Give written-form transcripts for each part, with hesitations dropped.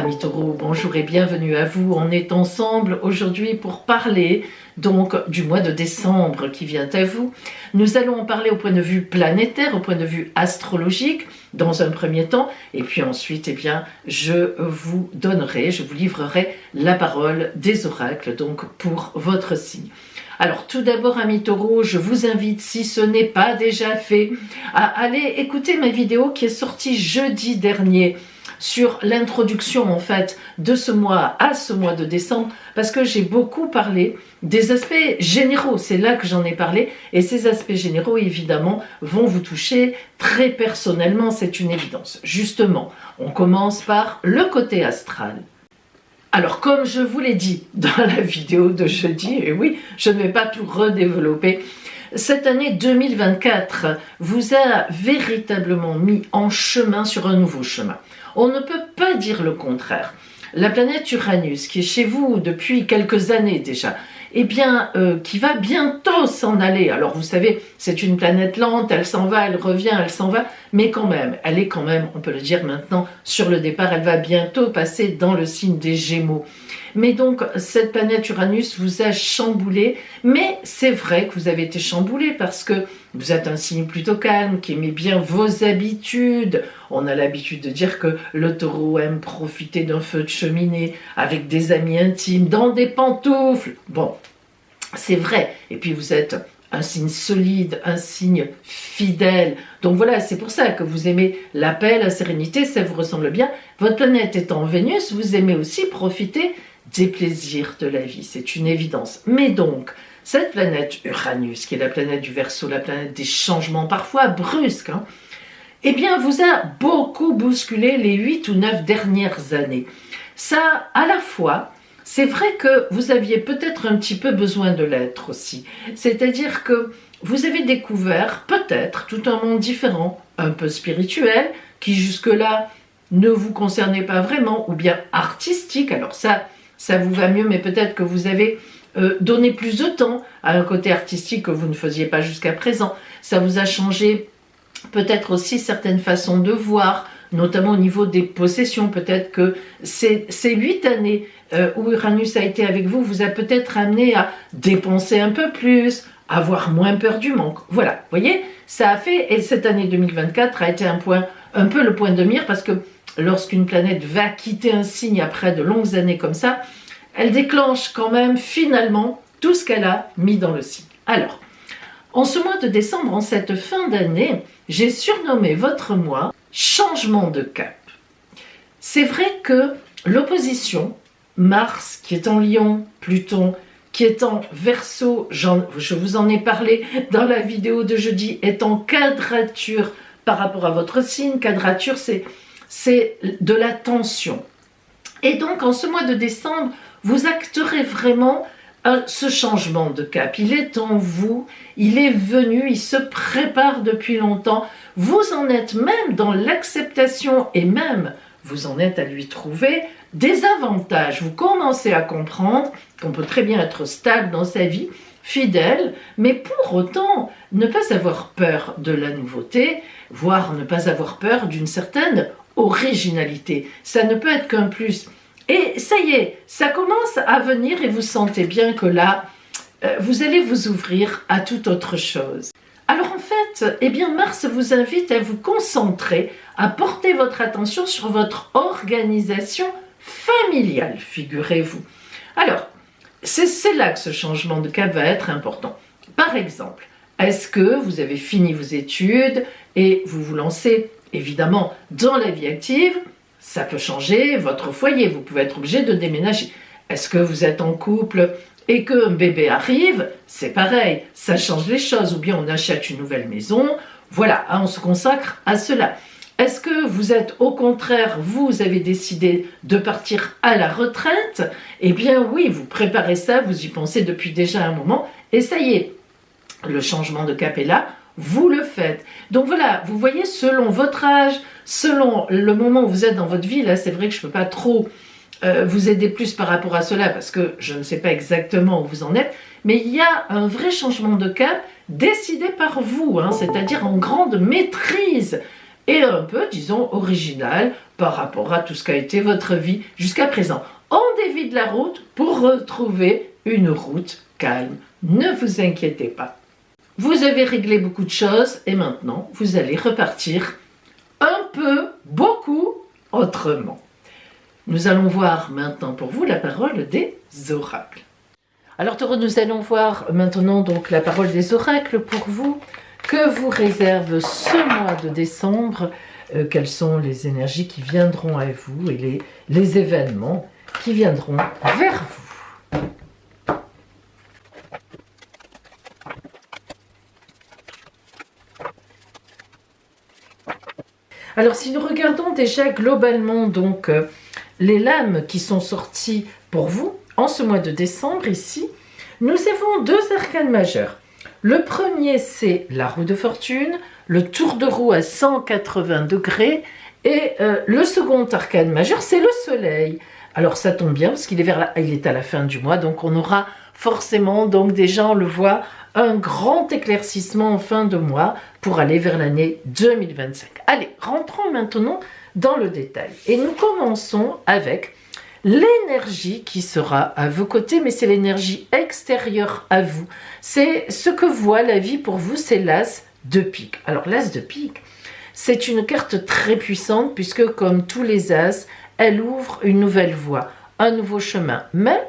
Amis Taureaux, bonjour et bienvenue à vous. On est ensemble aujourd'hui pour parler donc du mois de décembre qui vient à vous. Nous allons en parler au point de vue planétaire, au point de vue astrologique dans un premier temps, et puis ensuite je vous livrerai la parole des oracles donc pour votre signe. Alors tout d'abord, amis Taureaux, je vous invite, si ce n'est pas déjà fait, à aller écouter ma vidéo qui est sortie jeudi dernier sur l'introduction en fait de ce mois à ce mois de décembre, parce que j'ai beaucoup parlé des aspects généraux, c'est là que j'en ai parlé, et ces aspects généraux évidemment vont vous toucher très personnellement, c'est une évidence. Justement, on commence par le côté astral. Alors comme je vous l'ai dit dans la vidéo de jeudi, et oui, je ne vais pas tout redévelopper, cette année 2024 vous a véritablement mis en chemin sur un nouveau chemin. On ne peut pas dire le contraire. La planète Uranus, qui est chez vous depuis quelques années déjà, qui va bientôt s'en aller. Alors vous savez, c'est une planète lente, elle s'en va, elle revient, elle s'en va, mais quand même, elle est quand même, on peut le dire maintenant, sur le départ, elle va bientôt passer dans le signe des Gémeaux. Mais donc, cette planète Uranus vous a chamboulé, mais c'est vrai que vous avez été chamboulé parce que vous êtes un signe plutôt calme, qui aimait bien vos habitudes. On a l'habitude de dire que le taureau aime profiter d'un feu de cheminée avec des amis intimes, dans des pantoufles. Bon, c'est vrai. Et puis vous êtes un signe solide, un signe fidèle. Donc voilà, c'est pour ça que vous aimez la paix, la sérénité, ça vous ressemble bien. Votre planète étant Vénus, vous aimez aussi profiter des plaisirs de la vie, c'est une évidence. Mais donc, cette planète Uranus, qui est la planète du Verseau, la planète des changements parfois brusques, vous a beaucoup bousculé les 8 ou 9 dernières années. Ça, à la fois, c'est vrai que vous aviez peut-être un petit peu besoin de l'être aussi. C'est-à-dire que vous avez découvert peut-être tout un monde différent, un peu spirituel, qui jusque-là ne vous concernait pas vraiment, ou bien artistique. Alors ça vous va mieux, mais peut-être que vous avez donné plus de temps à un côté artistique que vous ne faisiez pas jusqu'à présent. Ça vous a changé peut-être aussi certaines façons de voir, notamment au niveau des possessions. Peut-être que ces 8 années où Uranus a été avec vous, vous a peut-être amené à dépenser un peu plus, avoir moins peur du manque. Voilà, vous voyez, ça a fait, et cette année 2024 a été un peu le point de mire, parce que lorsqu'une planète va quitter un signe après de longues années comme ça, elle déclenche quand même finalement tout ce qu'elle a mis dans le signe. Alors, en ce mois de décembre, en cette fin d'année, j'ai surnommé votre mois « Changement de cap ». C'est vrai que l'opposition, Mars qui est en Lion, Pluton qui est en Verseau, je vous en ai parlé dans la vidéo de jeudi, est en quadrature par rapport à votre signe. Quadrature, c'est de la tension. Et donc, en ce mois de décembre, vous acterez vraiment ce changement de cap. Il est en vous, il est venu, il se prépare depuis longtemps. Vous en êtes même dans l'acceptation et même vous en êtes à lui trouver des avantages. Vous commencez à comprendre qu'on peut très bien être stable dans sa vie, fidèle, mais pour autant ne pas avoir peur de la nouveauté, voire ne pas avoir peur d'une certaine originalité. Ça ne peut être qu'un plus. Et ça y est, ça commence à venir et vous sentez bien que là, vous allez vous ouvrir à toute autre chose. Alors en fait, Mars vous invite à vous concentrer, à porter votre attention sur votre organisation familiale, figurez-vous. Alors, c'est là que ce changement de cap va être important. Par exemple, est-ce que vous avez fini vos études et vous vous lancez évidemment dans la vie active? Ça peut changer votre foyer, vous pouvez être obligé de déménager. Est-ce que vous êtes en couple et qu'un bébé arrive? C'est pareil, ça change les choses. Ou bien on achète une nouvelle maison, voilà, on se consacre à cela. Est-ce que vous êtes au contraire, vous avez décidé de partir à la retraite? Eh bien oui, vous préparez ça, vous y pensez depuis déjà un moment, et ça y est, le changement de cap est là, vous le faites. Donc voilà, vous voyez, selon votre âge, selon le moment où vous êtes dans votre vie, là c'est vrai que je ne peux pas trop vous aider plus par rapport à cela parce que je ne sais pas exactement où vous en êtes, mais il y a un vrai changement de cap décidé par vous, c'est-à-dire en grande maîtrise et un peu, disons, original. par rapport à tout ce qu'a été votre vie jusqu'à présent. On dévie de la route pour retrouver une route calme. Ne vous inquiétez pas. Vous avez réglé beaucoup de choses et maintenant vous allez repartir un peu, beaucoup autrement. Nous allons voir maintenant pour vous la parole des oracles. Alors Taureau, nous allons voir maintenant donc la parole des oracles pour vous. Que vous réserve ce mois de décembre? Quelles sont les énergies qui viendront à vous et les événements qui viendront vers vous? Alors si nous regardons déjà globalement donc les lames qui sont sorties pour vous en ce mois de décembre ici, nous avons deux arcanes majeurs. Le premier c'est la roue de fortune, le tour de roue à 180 degrés et le second arcane majeur c'est le soleil. Alors ça tombe bien parce qu'il est à la fin du mois, donc on aura forcément, donc déjà on le voit, un grand éclaircissement en fin de mois pour aller vers l'année 2025. Allez, rentrons maintenant dans le détail. Et nous commençons avec l'énergie qui sera à vos côtés, mais c'est l'énergie extérieure à vous. C'est ce que voit la vie pour vous, c'est l'as de pique. Alors l'as de pique, c'est une carte très puissante puisque comme tous les as, elle ouvre une nouvelle voie, un nouveau chemin. Mais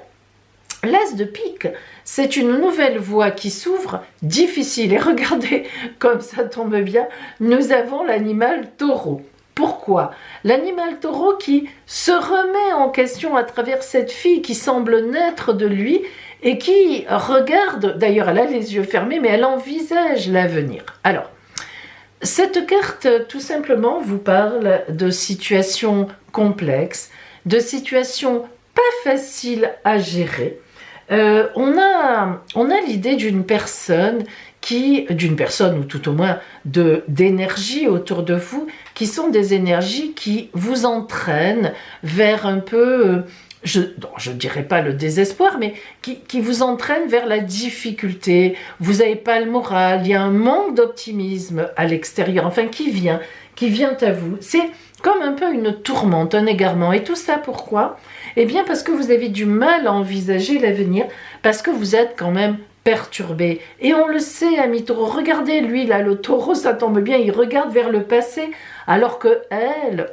l'as de pique, c'est une nouvelle voie qui s'ouvre, difficile. Et regardez, comme ça tombe bien, nous avons l'animal taureau. Pourquoi? L'animal taureau qui se remet en question à travers cette fille qui semble naître de lui et qui regarde, d'ailleurs elle a les yeux fermés, mais elle envisage l'avenir. Alors, cette carte, tout simplement, vous parle de situations complexes, de situations pas faciles à gérer. On a l'idée d'une personne ou tout au moins d'énergie autour de vous, qui sont des énergies qui vous entraînent vers un peu, je ne dirais pas le désespoir, mais qui vous entraînent vers la difficulté. Vous n'avez pas le moral, il y a un manque d'optimisme à l'extérieur, enfin qui vient à vous. C'est comme un peu une tourmente, un égarement. Et tout ça, pourquoi? Eh bien parce que vous avez du mal à envisager l'avenir, parce que vous êtes quand même perturbé. Et on le sait, ami taureau, regardez lui là, le taureau, ça tombe bien, il regarde vers le passé, alors que elle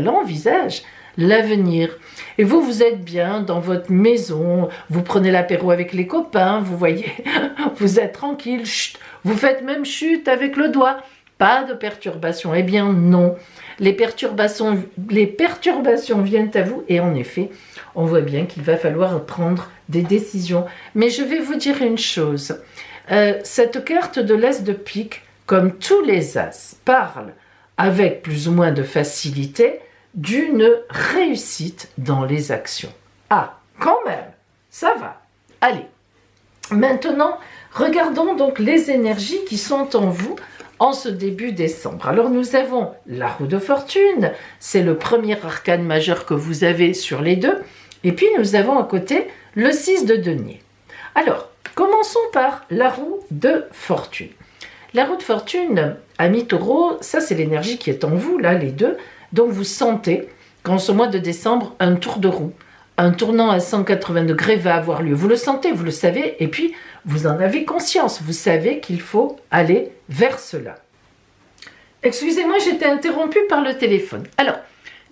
envisage l'avenir. Et vous, vous êtes bien dans votre maison, vous prenez l'apéro avec les copains, vous voyez, vous êtes tranquille, chut, vous faites même chute avec le doigt, pas de perturbation. Eh bien non, les perturbations viennent à vous et en effet, on voit bien qu'il va falloir prendre des décisions. Mais je vais vous dire une chose, cette carte de l'as de pique, comme tous les as, parle avec plus ou moins de facilité d'une réussite dans les actions. Ah, quand même, ça va. Allez, maintenant, regardons donc les énergies qui sont en vous en ce début décembre. Alors nous avons la roue de fortune, c'est le premier arcane majeur que vous avez sur les deux, et puis nous avons à côté le 6 de denier. Alors, commençons par la roue de fortune. La roue de fortune, ami taureau, ça c'est l'énergie qui est en vous, là les deux, donc vous sentez qu'en ce mois de décembre, un tour de roue, un tournant à 180 degrés va avoir lieu. Vous le sentez, vous le savez, et puis vous en avez conscience, vous savez qu'il faut aller vers cela. Excusez-moi, j'étais interrompue par le téléphone. Alors,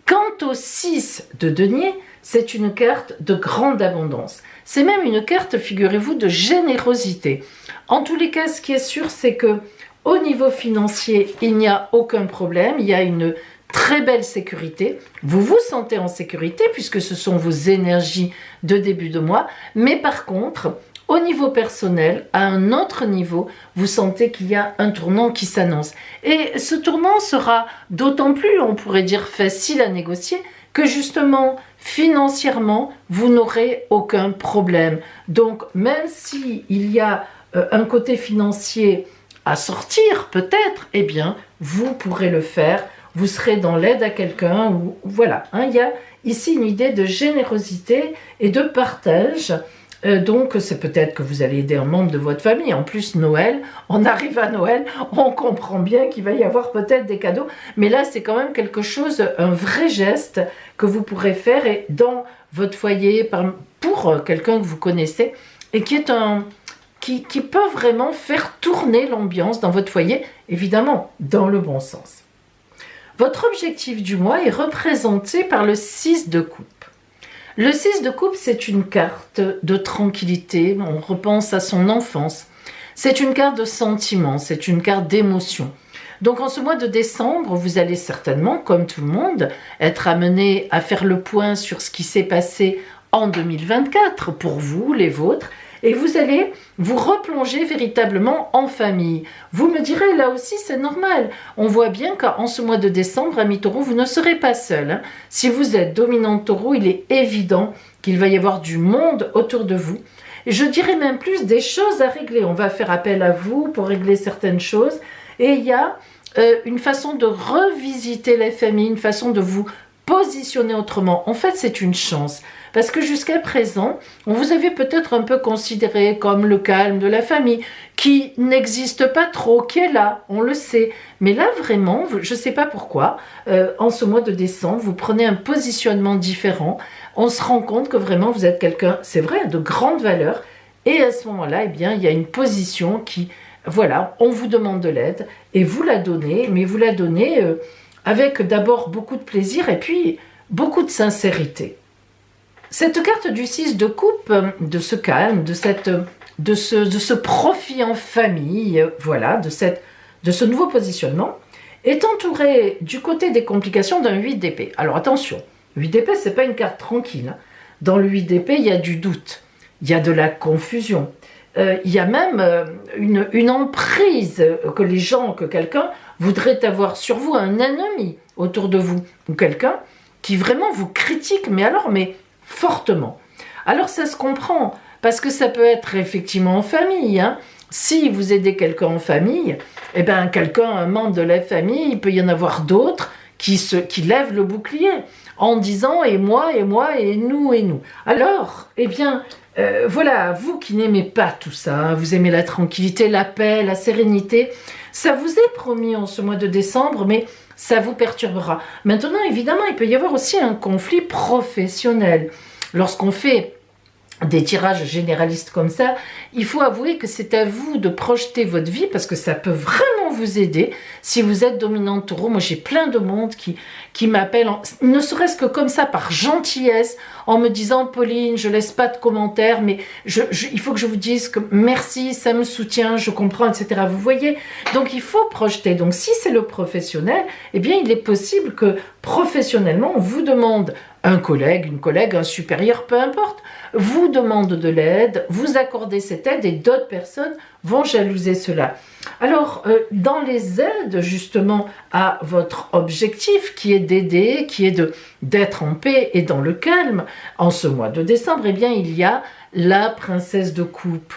quant au 6 de denier, c'est une carte de grande abondance. C'est même une carte, figurez-vous, de générosité. En tous les cas, ce qui est sûr, c'est que au niveau financier, il n'y a aucun problème, il y a une très belle sécurité. Vous vous sentez en sécurité puisque ce sont vos énergies de début de mois, mais par contre, au niveau personnel, à un autre niveau, vous sentez qu'il y a un tournant qui s'annonce. Et ce tournant sera d'autant plus, on pourrait dire, facile à négocier que justement, financièrement, vous n'aurez aucun problème. Donc, même s'il y a un côté financier à sortir, peut-être, eh bien, vous pourrez le faire. Vous serez dans l'aide à quelqu'un. Ou voilà, hein, il y a ici une idée de générosité et de partage Donc c'est peut-être que vous allez aider un membre de votre famille. En plus Noël, on arrive à Noël, on comprend bien qu'il va y avoir peut-être des cadeaux, mais là c'est quand même quelque chose, un vrai geste que vous pourrez faire et dans votre foyer pour quelqu'un que vous connaissez et qui est qui peut vraiment faire tourner l'ambiance dans votre foyer, évidemment dans le bon sens. Votre objectif du mois est représenté par le 6 de coupe. Le 6 de coupe, c'est une carte de tranquillité, on repense à son enfance. C'est une carte de sentiment, c'est une carte d'émotion. Donc en ce mois de décembre, vous allez certainement, comme tout le monde, être amené à faire le point sur ce qui s'est passé en 2024 pour vous, les vôtres, et vous allez vous replonger véritablement en famille. Vous me direz, là aussi c'est normal. On voit bien qu'en ce mois de décembre, amis taureaux, vous ne serez pas seul, hein. Si vous êtes dominant taureau, il est évident qu'il va y avoir du monde autour de vous. Et je dirais même plus des choses à régler. On va faire appel à vous pour régler certaines choses. Et il y a une façon de revisiter les familles, une façon de vous positionner autrement. En fait, c'est une chance. Parce que jusqu'à présent, on vous avait peut-être un peu considéré comme le calme de la famille, qui n'existe pas trop, qui est là, on le sait. Mais là, vraiment, je ne sais pas pourquoi, en ce mois de décembre, vous prenez un positionnement différent. On se rend compte que vraiment, vous êtes quelqu'un, c'est vrai, de grande valeur. Et à ce moment-là, eh bien, il y a une position qui, voilà, on vous demande de l'aide et vous la donnez, mais vous la donnez avec d'abord beaucoup de plaisir et puis beaucoup de sincérité. Cette carte du 6 de coupe, de ce calme, de ce profit en famille, voilà, de ce nouveau positionnement, est entourée du côté des complications d'un 8 d'épée. Alors attention, 8 d'épée, ce n'est pas une carte tranquille, hein. Dans le 8 d'épée, il y a du doute, il y a de la confusion, il y a même une emprise que quelqu'un voudrait avoir sur vous, un ennemi autour de vous, ou quelqu'un qui vraiment vous critique, mais fortement. Alors ça se comprend, parce que ça peut être effectivement en famille, hein. Si vous aidez quelqu'un en famille, eh ben un membre de la famille, il peut y en avoir d'autres qui lèvent le bouclier en disant et moi, et nous, et nous. Alors, eh bien, voilà, vous qui n'aimez pas tout ça, hein, vous aimez la tranquillité, la paix, la sérénité, ça vous est promis en ce mois de décembre, mais ça vous perturbera. Maintenant, évidemment, il peut y avoir aussi un conflit professionnel. Lorsqu'on fait des tirages généralistes comme ça, il faut avouer que c'est à vous de projeter votre vie parce que ça peut vraiment vous aider si vous êtes dominant taureau. Moi, j'ai plein de monde qui m'appelle, ne serait-ce que comme ça, par gentillesse, en me disant « Pauline, je laisse pas de commentaires, mais il faut que je vous dise que merci, ça me soutient, je comprends, etc. » Vous voyez? Donc, il faut projeter. Donc, si c'est le professionnel, eh bien, il est possible que professionnellement, on vous demande un collègue, une collègue, un supérieur, peu importe, vous demande de l'aide, vous accordez cette aide et d'autres personnes vont jalouser cela. Alors, dans les aides justement à votre objectif qui est d'aider, qui est d'être en paix et dans le calme, en ce mois de décembre, eh bien, il y a la princesse de coupe.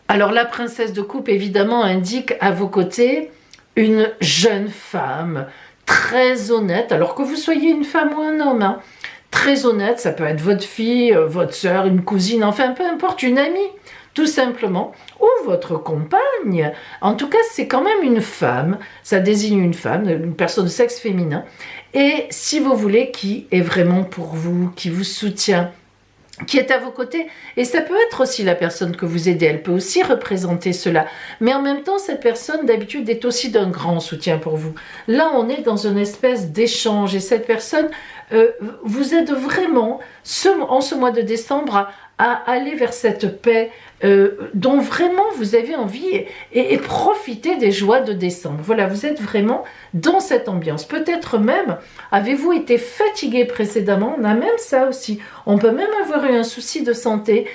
Alors, la princesse de coupe, évidemment, indique à vos côtés une jeune femme très honnête, alors que vous soyez une femme ou un homme, hein. Très honnête, ça peut être votre fille, votre sœur, une cousine, enfin peu importe, une amie, tout simplement, ou votre compagne. En tout cas, c'est quand même une femme, ça désigne une femme, une personne de sexe féminin, et si vous voulez, qui est vraiment pour vous, qui vous soutient, qui est à vos côtés, et ça peut être aussi la personne que vous aidez, elle peut aussi représenter cela, mais en même temps, cette personne d'habitude est aussi d'un grand soutien pour vous. Là, on est dans une espèce d'échange, et cette personne vous aide vraiment, en ce mois de décembre, à aller vers cette paix dont vraiment vous avez envie et profiter des joies de décembre. Voilà, vous êtes vraiment dans cette ambiance. Peut-être même, avez-vous été fatigué précédemment? On a même ça aussi. On peut même avoir eu un souci de santé.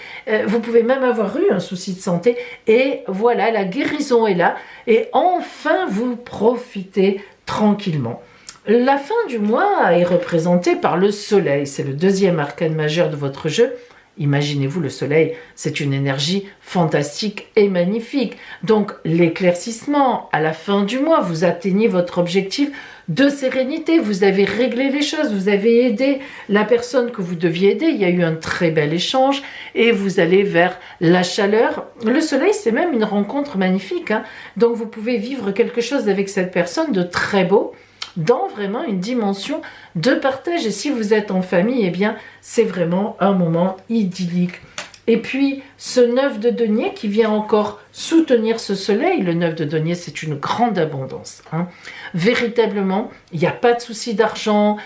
Vous pouvez même avoir eu un souci de santé. Et voilà, la guérison est là. Et enfin, vous profitez tranquillement. La fin du mois est représentée par le soleil. C'est le deuxième arcane majeur de votre jeu. Imaginez-vous, le soleil, c'est une énergie fantastique et magnifique. Donc l'éclaircissement, à la fin du mois, vous atteignez votre objectif de sérénité, vous avez réglé les choses, vous avez aidé la personne que vous deviez aider, il y a eu un très bel échange et vous allez vers la chaleur. Le soleil, c'est même une rencontre magnifique, hein. Donc vous pouvez vivre quelque chose avec cette personne de très beau, dans vraiment une dimension de partage. Et si vous êtes en famille, eh bien, c'est vraiment un moment idyllique. Et puis, ce 9 de denier qui vient encore soutenir ce soleil, le 9 de denier, c'est une grande abondance, hein. Véritablement, il n'y a pas de souci d'argent,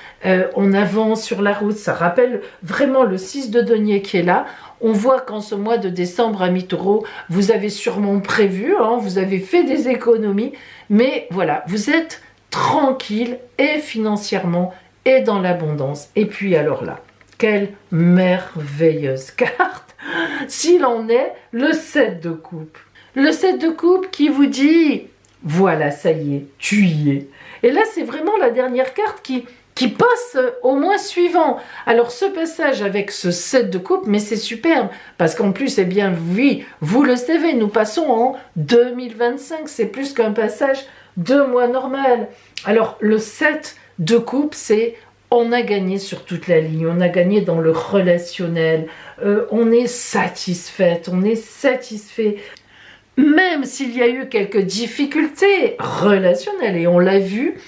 on avance sur la route, ça rappelle vraiment le 6 de denier qui est là. On voit qu'en ce mois de décembre, amis taureaux, vous avez sûrement prévu, hein, vous avez fait des économies, mais voilà, vous êtes tranquille et financièrement et dans l'abondance. Et puis alors là, quelle merveilleuse carte s'il en est le 7 de coupe. Le 7 de coupe qui vous dit, voilà, ça y est, tu y es. Et là, c'est vraiment la dernière carte qui passe au mois suivant. Alors, ce passage avec ce 7 de coupe, mais c'est superbe, parce qu'en plus, eh bien, oui, vous le savez, nous passons en 2025, c'est plus qu'un passage de mois normal. Alors, le 7 de coupe, c'est on a gagné sur toute la ligne, on a gagné dans le relationnel, on est satisfaite, on est satisfait. Même s'il y a eu quelques difficultés relationnelles, et on l'a vu,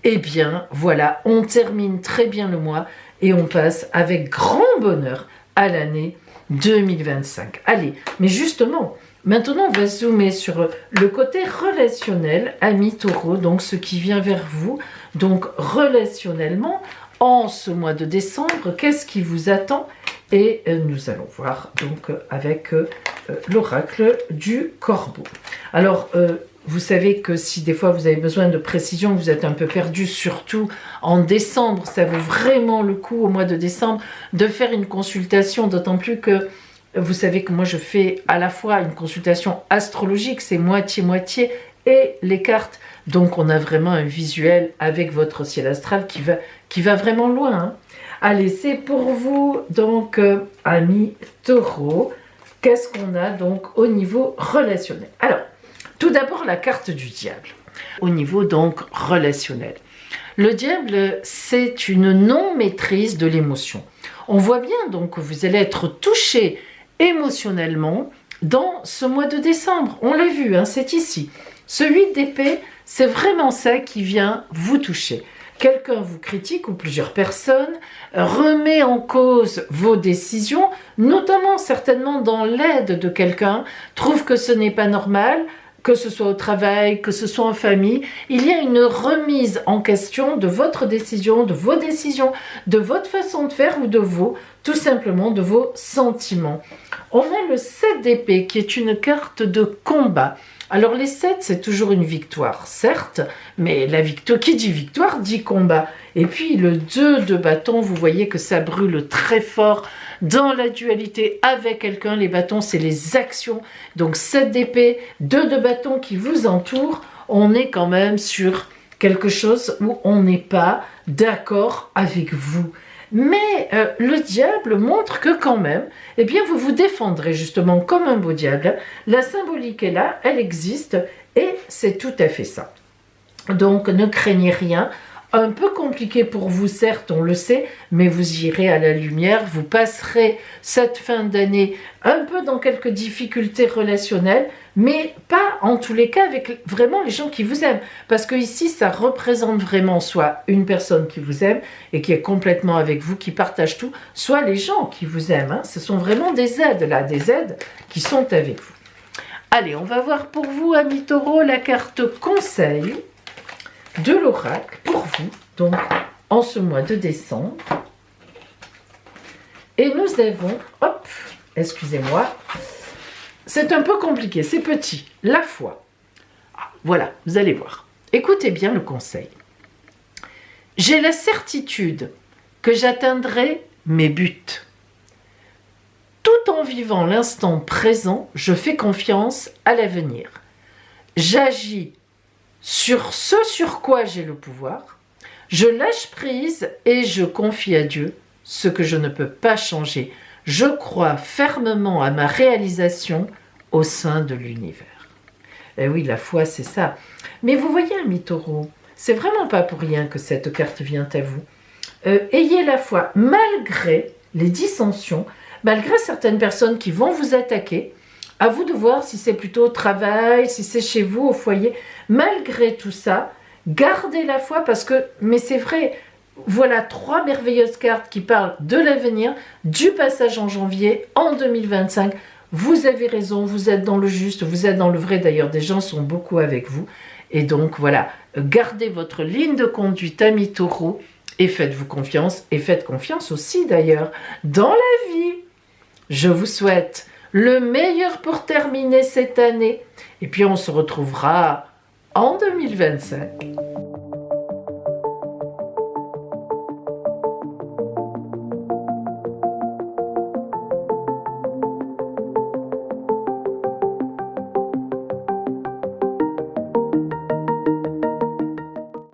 eh bien, voilà, on termine très bien le mois et on passe avec grand bonheur à l'année 2025. Allez, mais justement, maintenant, on va zoomer sur le côté relationnel, amis taureaux, donc ce qui vient vers vous. Donc, relationnellement, en ce mois de décembre, qu'est-ce qui vous attend? Et nous allons voir donc avec l'oracle du corbeau. Alors, vous savez que si des fois vous avez besoin de précision, vous êtes un peu perdu, surtout en décembre, ça vaut vraiment le coup au mois de décembre de faire une consultation, d'autant plus que vous savez que moi je fais à la fois une consultation astrologique, c'est moitié-moitié, et les cartes. Donc on a vraiment un visuel avec votre ciel astral qui va vraiment loin, hein. Allez, c'est pour vous, donc, amis taureaux, qu'est-ce qu'on a donc au niveau relationnel? Alors, tout d'abord, la carte du diable, au niveau donc relationnel. Le diable, c'est une non-maîtrise de l'émotion. On voit bien donc que vous allez être touché émotionnellement dans ce mois de décembre. On l'a vu, hein, c'est ici. Ce 8 d'épée, c'est vraiment ça qui vient vous toucher. Quelqu'un vous critique ou plusieurs personnes, remet en cause vos décisions, notamment certainement dans l'aide de quelqu'un, trouve que ce n'est pas normal, que ce soit au travail, que ce soit en famille. Il y a une remise en question de votre décision, de vos décisions, de votre façon de faire ou de vos, tout simplement, de vos sentiments. On a le 7 d'épée qui est une carte de combat. Alors les 7, c'est toujours une victoire, certes, mais la victoire, qui dit victoire, dit combat. Et puis le 2 de bâton, vous voyez que ça brûle très fort dans la dualité avec quelqu'un. Les bâtons, c'est les actions. Donc 7 d'épée, 2 de bâton qui vous entourent. On est quand même sur quelque chose où on n'est pas d'accord avec vous. Mais le diable montre que quand même, eh bien vous vous défendrez justement comme un beau diable. La symbolique est là, elle existe et c'est tout à fait ça. Donc ne craignez rien. Un peu compliqué pour vous, certes, on le sait, mais vous irez à la lumière, vous passerez cette fin d'année un peu dans quelques difficultés relationnelles, mais pas en tous les cas avec vraiment les gens qui vous aiment. Parce que ici, ça représente vraiment soit une personne qui vous aime et qui est complètement avec vous, qui partage tout, soit les gens qui vous aiment, hein. Ce sont vraiment des aides, là, des aides qui sont avec vous. Allez, on va voir pour vous, amis taureaux, la carte conseil de l'oracle pour vous, donc en ce mois de décembre. Et nous avons, hop, excusez-moi, c'est un peu compliqué, c'est petit, la foi. Voilà, vous allez voir. Écoutez bien le conseil. J'ai la certitude que j'atteindrai mes buts. Tout en vivant l'instant présent, je fais confiance à l'avenir. J'agis sur ce sur quoi j'ai le pouvoir, je lâche prise et je confie à Dieu ce que je ne peux pas changer. Je crois fermement à ma réalisation au sein de l'univers. Eh oui, la foi, c'est ça. Mais vous voyez, ami Taureau, c'est vraiment pas pour rien que cette carte vient à vous. Ayez la foi, malgré les dissensions, malgré certaines personnes qui vont vous attaquer. À vous de voir si c'est plutôt au travail, si c'est chez vous, au foyer. Malgré tout ça, gardez la foi parce que, mais c'est vrai, voilà 3 merveilleuses cartes qui parlent de l'avenir, du passage en janvier, en 2025. Vous avez raison, vous êtes dans le juste, vous êtes dans le vrai. D'ailleurs, des gens sont beaucoup avec vous. Et donc, voilà, gardez votre ligne de conduite, ami Taureau, et faites-vous confiance. Et faites confiance aussi, d'ailleurs, dans la vie. Je vous souhaite le meilleur pour terminer cette année. Et puis, on se retrouvera en 2025.